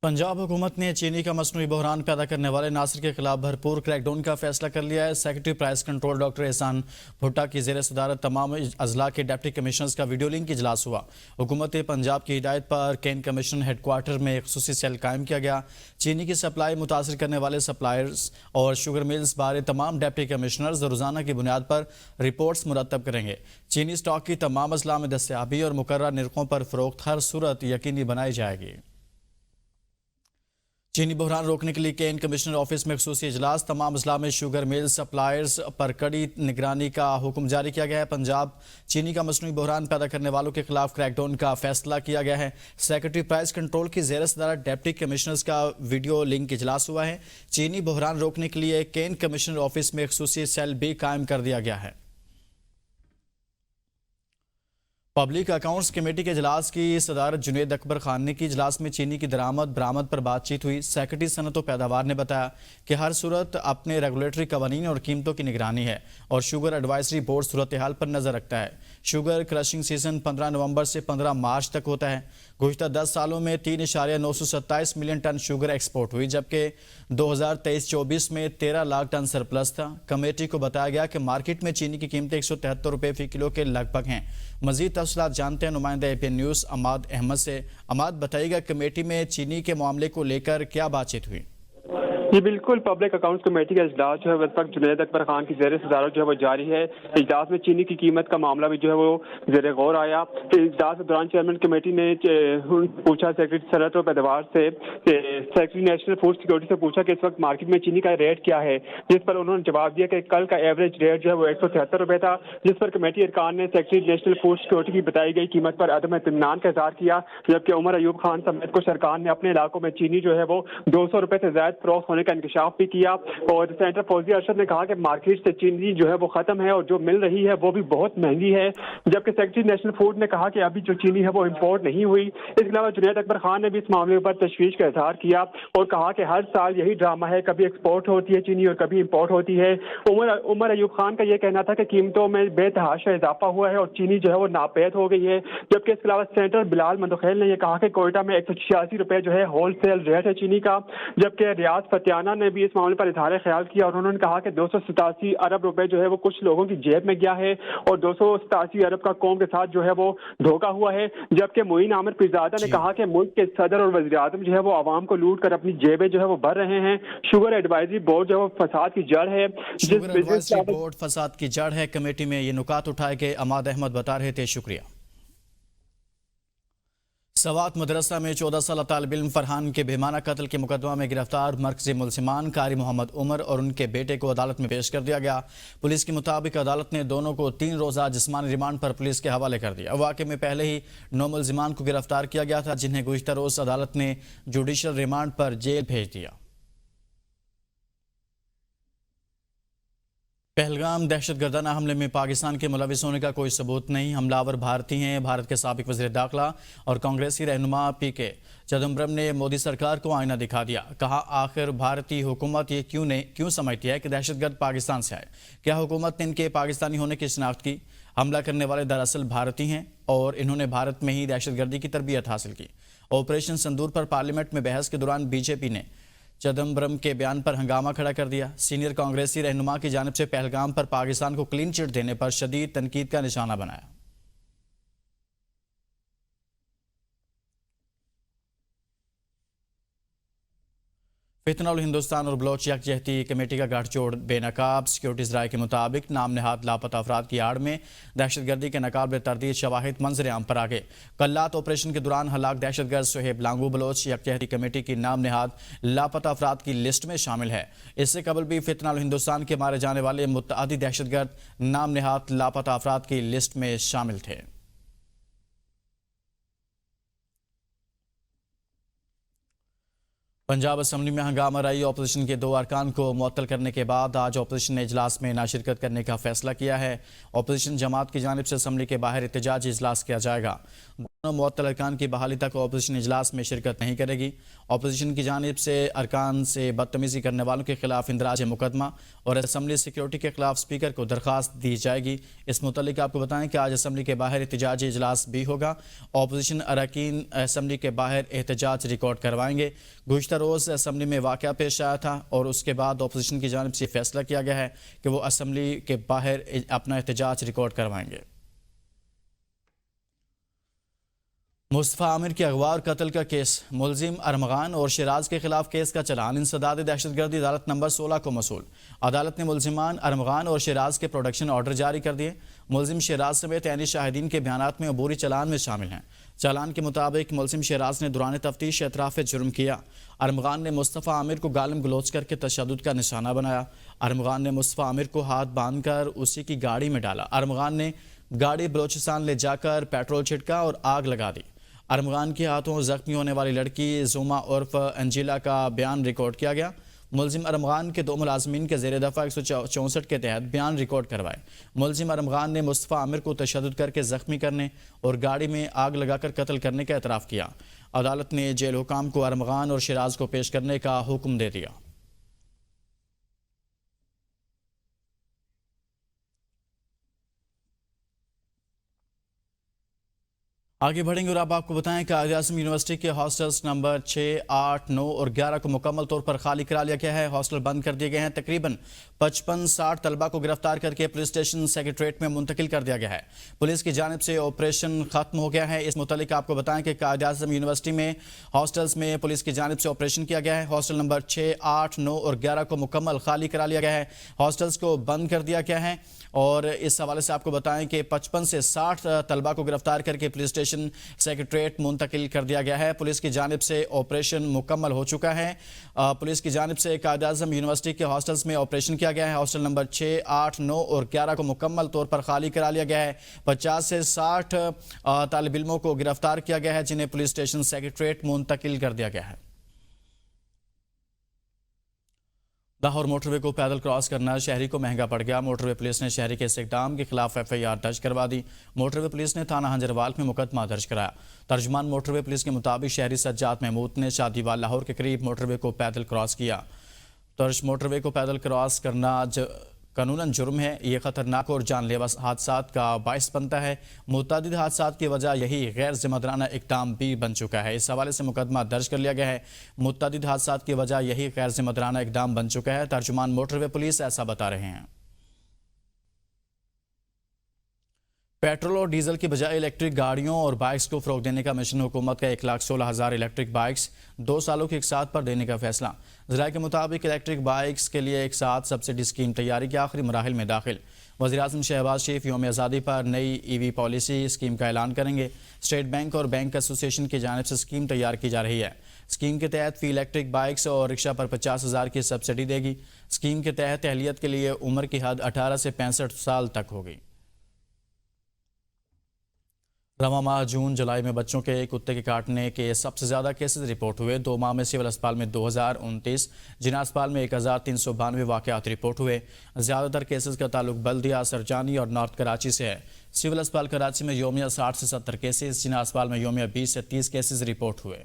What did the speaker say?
पंजाब हुकूमत ने चीनी का मसनूई बहरान पैदा करने वाले नासिर के खिलाफ भरपूर क्रैकडाउन का फैसला कर लिया है। सेक्रेटरी प्राइस कंट्रोल डॉक्टर एहसान भुट्टा की ज़ेर सदारत तमाम अजला के डिप्टी कमिश्नर्स का वीडियो लिंक इजलास हुआ। हुकूमत पंजाब की हिदायत पर कैन कमीशन हेडक्वार्टर में एक खुसूसी सेल कायम किया गया। चीनी की सप्लाई मुतासर करने वाले सप्लायर्स और शुगर मिल्स बारे तमाम डिप्टी कमिश्नर्स रोज़ाना की बुनियाद पर रिपोर्ट्स मुरतब करेंगे। चीनी स्टॉक की तमाम अजला में दस्तयाबी और मुकर्रर निर्खों पर फ़रोख्त हर सूरत यकीनी बनाई जाएगी। चीनी बहरान रोकने के लिए केन कमिश्नर ऑफिस में खसूसी इजलास। तमाम अजला में शुगर मिल सप्लायर्स पर कड़ी निगरानी का हुक्म जारी किया गया है। पंजाब चीनी का मसनूई बहरान पैदा करने वालों के खिलाफ क्रैकडाउन का फैसला किया गया है। सेक्रेटरी प्राइस कंट्रोल की ज़ेर सदारत डिप्टी कमिश्नर्स का वीडियो लिंक इजलास हुआ है। चीनी बहरान रोकने के लिए केन कमिश्नर ऑफिस में खसूसी सेल भी कायम कर दिया गया है। पब्लिक अकाउंट्स कमेटी के इजलास की सदारत जुनैद अकबर खान ने की। इजलास में चीनी की दरामद बरामद पर बातचीत हुई। सेक्रेटरी सनत व पैदावार ने बताया कि हर सूरत अपने रेगुलेटरी कवानीन और कीमतों की निगरानी है और शुगर एडवाइजरी बोर्ड सूरत हाल पर नजर रखता है। शुगर क्रशिंग सीजन 15 नवंबर से 15 मार्च तक होता है। गुज़िश्ता 10 सालों में 3.927 मिलियन टन शुगर एक्सपोर्ट हुई, जबकि 2023-24 में 13 लाख टन सरप्लस था। कमेटी को बताया गया कि मार्केट में चीनी की कीमतें 173 रुपये फी किलो के लगभग हैं। मजीद तफसीलात जानते हैं नुमाइंदा एपीएन न्यूज़ अमाद अहमद से। अमाद, बताइएगा कमेटी में चीनी के मामले को लेकर क्या बातचीत हुई? जी बिल्कुल, पब्लिक अकाउंट्स कमेटी का इजलास जो है इस वक्त जुनैद अकबर खान की ज़ेर सदारत जो है वो जारी है। इजलास में चीनी की कीमत का मामला भी जो है वो ज़ेर गौर आया। इजलास के दौरान चेयरमैन कमेटी ने पूछा सेक्रेटरी सनत और पैदावार से, सेक्रेटरी नेशनल फूड सिक्योरिटी से पूछा कि इस वक्त मार्केट में चीनी का रेट क्या है, जिस पर उन्होंने जवाब दिया कि कल का एवरेज रेट जो है वो 173 रुपये था, जिस पर कमेटी अरकान ने सेक्रेटरी नेशनल फूड सिक्योरिटी की बताई गई कीमत पर अदम इत्मीनान का इज़हार किया। जबकि उमर अयूब खान समेत कुछ अरकान ने अपने इलाकों में चीनी जो है वो 200 रुपये से ज़्यादा फरोख्त होने का इंकशाफ भी किया। और सेंटर फौजी अरशद ने कहा कि मार्केट से चीनी जो है वो खत्म है और जो मिल रही है वो भी बहुत महंगी है। जबकि सेक्रेटरी नेशनल फूड ने कहा कि अभी जो चीनी है वो इंपोर्ट नहीं हुई। इसके अलावा जुनैद अकबर खान ने भी इस मामले पर तशवीश का इजहार किया और कहा कि हर साल यही ड्रामा है, कभी एक्सपोर्ट होती है चीनी और कभी इंपोर्ट होती है। उमर अयूब खान का यह कहना था कि कीमतों में बेतहाशा इजाफा हुआ है और चीनी जो है वो नापैद हो गई है। जबकि इसके अलावा सेनेटर बिलाल मंदखेल ने यह कहा कि कोयटा में 186 रुपये जो है होलसेल रेट है चीनी का। जबकि रियाज फतियाना ने भी इस मामले पर इजहार ख्याल किया और उन्होंने कहा कि 287 अरब रुपए जो है वो कुछ लोगों की जेब में गया है और 287 अरब का कौम के साथ जो है वो धोखा हुआ है। जबकि मोइन आमिर पीरजादा ने कहा कि मुल्क के सदर और वज़ीर आज़म जो है वो आवाम को लूट कर अपनी जेबें जो है वो भर रहे हैं। शुगर एडवाइजरी बोर्ड जो है वो फसाद की जड़ है। शुगर एडवाइजरी बोर्ड फसाद की जड़ है। कमेटी में ये नुकात उठाए के अमाद अहमद बता रहे थे। शुक्रिया। सवात मदरसा में 14 साल तालिब इल्म फरहान के बेमाना कत्ल के मुकदमा में गिरफ्तार मरकजी मुलजिमान कारी मोहम्मद उमर और उनके बेटे को अदालत में पेश कर दिया गया। पुलिस के मुताबिक अदालत ने दोनों को 3 रोज़ा जिस्मानी रिमांड पर पुलिस के हवाले कर दिया। वाक़े में पहले ही 9 मुलजिमान को गिरफ्तार किया गया था, जिन्हें गुज़िश्ता रोज़ अदालत ने जुडिशल रिमांड पर जेल भेज दिया। पहलगाम दहशतगर्दाना हमले में पाकिस्तान के मुलविस होने का कोई सबूत नहीं। हमलावर भारतीय हैं। भारत के साबिक वज़ीर दाखिला और कांग्रेसी रहनुमा पीके चिदम्बरम ने मोदी सरकार को आईना दिखा दिया। कहा, आखिर भारतीय हुकूमत ये क्यों समझती है कि दहशतगर्द पाकिस्तान से आए? क्या हुकूमत ने इनके पाकिस्तानी होने की शिनाख्त की? हमला करने वाले दरअसल भारतीय हैं और इन्होंने भारत में ही दहशतगर्दी की तरबियत हासिल की। ऑपरेशन संदूर पर पार्लियामेंट में बहस के दौरान बीजेपी ने चिदम्बरम के बयान पर हंगामा खड़ा कर दिया। सीनियर कांग्रेसी रहनुमा की जानिब से पहलगाम पर पाकिस्तान को क्लीन चिट देने पर शदीद तनकीद का निशाना बनाया। फितना उल हिंदुस्तान और बलोच यकजहती कमेटी का गठजोड़ बेनकाब। सिक्योरिटीज राय के मुताबिक नाम नहाद लापता अफराद की आड़ में दहशतगर्दी के नकाब तरदीद शवाहिद मंजर आम पर आ गए। कल्लात ऑपरेशन के दौरान हलाक दहशतगर्द सुहेब लांगू बलोच यकजहती कमेटी की नाम नहाद लापता अफराद की लिस्ट में शामिल है। इससे कबल भी फितना उल हिंदुस्तान के मारे जाने वाले मुतअद्दिद दहशतगर्द नाम नहाद लापता अफराद की लिस्ट में शामिल थे। पंजाब असम्बली में हंगामा रही अपोजिशन के 2 अरकान को मुअत्तल करने के बाद आज अपोजिशन ने इजलास में ना शिरकत करने का फैसला किया है। अपोजिशन जमात की जानिब से असम्बली के बाहर एहतजाजी इजलास किया जाएगा। दोनों मुअत्तल अरकान की बहाली तक अपोजिशन इजलास में शिरकत नहीं करेगी। अपोजिशन की जानिब से अरकान से बदतमीजी करने वालों के खिलाफ इंदराज मुकदमा और असम्बली सिक्योरिटी के खिलाफ स्पीकर को दरख्वास्त दी जाएगी। इस मुतल्लिक आपको बताएं कि आज असम्बली के बाहर एहतजाजी इजलास भी होगा। अपोजिशन अरकान असम्बली के बाहर एहतजाज रिकॉर्ड करवाएंगे। गुज़िश्ता रोज़ असम्बली में वाक़या पेश आया था और उसके बाद अपोजिशन की जानिब से फैसला किया गया है कि वो असम्बली के बाहर अपना एहतजाज रिकॉर्ड करवाएंगे। मुस्तफ़ा आमिर के अगवा और कत्ल का केस, मुलजिम अरमगान और शिराज के खिलाफ केस का चलान इंसदाद दहशतगर्दी अदालत नंबर 16 को मसूल। अदालत ने मुलजिमान अरमगान और शिराज के प्रोडक्शन ऑर्डर जारी कर दिए। मुलजिम शिराज समेत यानी शाहिदीन के बयानात में अबूरी चलान में शामिल हैं। चालान के मुताबिक मुलजिम शिराज ने दौरान तफ्तीश एतराफ़ जुर्म किया। अरमगान ने मुस्तफ़ा आमिर को गालिम गलोच करके तशद्दुद का निशाना बनाया। अरमगान ने मुस्तफ़ा आमिर को हाथ बांध कर उसी की गाड़ी में डाला। अरमगान ने गाड़ी बलोचिस्तान ले जाकर पेट्रोल छिड़का और आग लगा दी। अरमगान के हाथों जख्मी होने वाली लड़की जुमा उर्फ अंजिला का बयान रिकॉर्ड किया गया। मुलजिम अरमगान के 2 मुलाजमीन के ज़ेर दफ़ा 164 के तहत बयान रिकॉर्ड करवाए। मुलजिम अरमगान ने मुस्तफ़ा आमिर को तशद्दुद करके ज़ख्मी करने और गाड़ी में आग लगाकर कत्ल करने का एतराफ़ किया। अदालत ने जेल हुकाम को अरमगान और शिराज को पेश करने का हुक्म दे दिया। आगे बढ़ेंगे और अब आपको बताएं कि कायद-ए-आज़म यूनिवर्सिटी के हॉस्टल्स नंबर 6, 8, 9 और 11 को मुकम्मल तौर पर खाली करा लिया गया है। हॉस्टल बंद कर दिए गए हैं। तकरीबन 55-60 तलबा को गिरफ्तार करके पुलिस स्टेशन सेक्रेटरीट में मुंतकिल कर दिया गया है। पुलिस की जानिब से ऑपरेशन खत्म हो गया है। इस मुतालिक आपको बताएं कि कायद-ए-आज़म यूनिवर्सिटी में हॉस्टल्स में पुलिस की जानिब से ऑपरेशन किया गया है। हॉस्टल नंबर 6, 8, 9 और 11 को मुकम्मल खाली करा लिया गया है। हॉस्टल्स को बंद कर दिया गया है और इस हवाले से आपको बताएं कि 55 से 60 तलबा को गिरफ्तार करके पुलिस स्टेशन सेक्रेटरीट मुंतकिल कर दिया गया है। पुलिस की जानिब से ऑपरेशन मुकम्मल हो चुका है। पुलिस की जानिब से कायद-ए-आज़म यूनिवर्सिटी के हॉस्टल्स में ऑपरेशन किया गया है। हॉस्टल नंबर 6, 8, 9 और 11 को मुकम्मल तौर पर खाली करा लिया गया है। 50 से 60 तालिब इल्मों को गिरफ्तार किया गया है जिन्हें पुलिस स्टेशन सेक्रेटरीट मुंतकिल कर दिया गया है। लाहौर मोटरवे को पैदल क्रॉस करना शहरी को महंगा पड़ गया। मोटरवे पुलिस ने शहरी के इस इक़दाम के खिलाफ FIR दर्ज करवा दी। मोटरवे पुलिस ने थाना हंजरवाल में मुकदमा दर्ज कराया। तर्जुमान मोटरवे पुलिस के मुताबिक शहरी सज्जाद महमूद ने शादीवाल लाहौर के करीब मोटरवे को पैदल क्रॉस किया। मोटरवे को पैदल क्रॉस करना कानूनन जुर्म है। ये खतरनाक और जानलेवा हादसात का बाइस बनता है। मुतअद्दिद हादसात की वजह यही गैर जिम्मेदाराना इक़दाम भी बन चुका है। इस हवाले से मुकदमा दर्ज कर लिया गया है। मुतअद्दिद हादसात की वजह यही गैर जिम्मेदाराना इक़दाम बन चुका है। तर्जुमान मोटरवे पुलिस ऐसा बता रहे हैं। पेट्रोल और डीजल की बजाय इलेक्ट्रिक गाड़ियों और बाइक्स को फ़रोग़ देने का मिशन हुकूमत का 1,16,000 इलेक्ट्रिक बाइक्स 2 सालों के एक साथ पर देने का फैसला। ज़राए के मुताबिक इलेक्ट्रिक बाइक्स के लिए एक साथ सब्सिडी स्कीम तैयारी के आखिरी मराहिल में दाखिल। वज़ीर-ए-आज़म शहबाज शरीफ यौम आज़ादी पर नई EV पॉलिसी स्कीम का ऐलान करेंगे। स्टेट बैंक और बैंक एसोसिएशन की जानिब से स्कीम तैयार की जा रही है। स्कीम के तहत फी इलेक्ट्रिक बाइक्स और रिक्शा पर 50,000 की सब्सिडी देगी। स्कीम के तहत अहलियत के लिए उम्र की हद 18 से 65 साल तक होगी। रवां माह जून जुलाई में बच्चों के कुत्ते के काटने के सबसे ज़्यादा केसेस रिपोर्ट हुए। 2 माह में सिविल अस्पताल में 2029, जिना अस्पताल में 1392 वाक़यात रिपोर्ट हुए। ज़्यादातर केसेस का ताल्लुक बल्दिया, सरजानी और नॉर्थ कराची से है। सिविल अस्पताल कराची में योमिया 60 से 70 केसेस, जिना अस्पताल में योमिया 20 से 30 केसेस रिपोर्ट हुए।